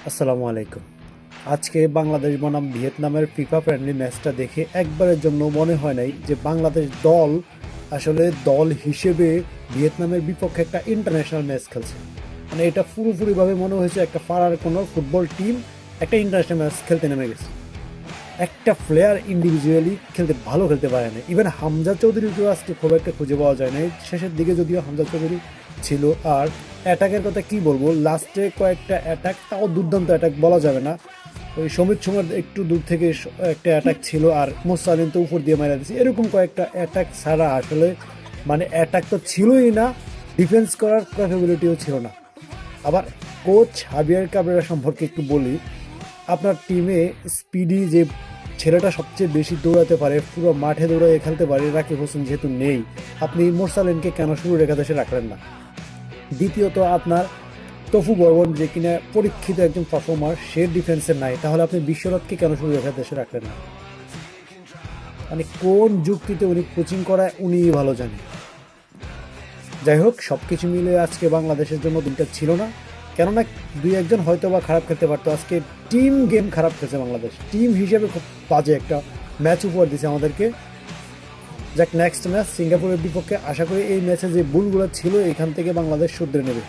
আসসালামু আলাইকুম। আজকে বাংলাদেশ বনাম ভিয়েতনামের ফিফা ফ্রেন্ডলি ম্যাচটা দেখে একবারের জন্য মনে হয় নাই যে বাংলাদেশ দল আসলে দল হিসেবে ভিয়েতনামের বিপক্ষে একটা ইন্টারন্যাশনাল ম্যাচ খেলছে। মানে এটা পুরোপুরিভাবে মনে হয়েছে একটা পাড়ার কোনো ফুটবল টিম একটা ইন্টারন্যাশনাল ম্যাচ খেলতে নেমে গেছে। একটা প্লেয়ার ইন্ডিভিজুয়ালি ভালো খেলতে পারে না। ইভেন হামজা চৌধুরীকেও আজকে খুব একটা খুঁজে পাওয়া যায় না। শেষের দিকে যদিও হামজা চৌধুরী ছিল। আর অ্যাটাকের কথা কি বলবো, লাস্টে কয়েকটা অ্যাটাক তাও দুর্দান্ত অ্যাটাক বলা যাবে না। ওই সমিত সুমার একটু দূর থেকে একটা অ্যাটাক ছিল, আর মোসালিন তো উপর দিয়ে মারা দিচ্ছে। এরকম কয়েকটা অ্যাটাক ছাড়া আসলে মানে অ্যাটাক তো ছিলই না, ডিফেন্স করার ক্যাপাবিলিটিও ছিল না। আবার কোচ হাবিয়ার কাবরেরা সম্পর্কে একটু বলি। আপনার টিমে স্পিডি যে ছেলেটা সবচেয়ে বেশি দৌড়াতে পারে, পুরো মাঠে দৌড়াতে খেলতে পারে, রাকিব হোসেন যেহেতু নেই, আপনি মোরসালেনকে কেন শুরু রেখাদেশে রাখলেন না? দ্বিতীয়ত, আপনার তফু বর্মন যে কিনা পরীক্ষিত একজন পারফর্মার, সে ডিফেন্সে নাই, তাহলে আপনি বিশ্বরথকে কেন শুরু রেখাদেশে রাখলেন না? মানে কোন যুক্তিতে উনি কোচিং করায় উনিই ভালো জানেন। যাই হোক, সব কিছু মিলে আজকে বাংলাদেশের জন্য দিনটা ছিল না। কেননা দুই একজন হয়তো বা খারাপ খেলতে পারতো, আজকে টিম গেম খারাপ খেলছে বাংলাদেশ। টিম হিসেবে খুব বাজে একটা ম্যাচ উপহার দিছে আমাদেরকে। যাক, নেক্সট ম্যাচ সিঙ্গাপুরের বিপক্ষে, আশা করি এই ম্যাচে যে ভুলগুলো ছিল এখান থেকে বাংলাদেশ শুধরে নেবে।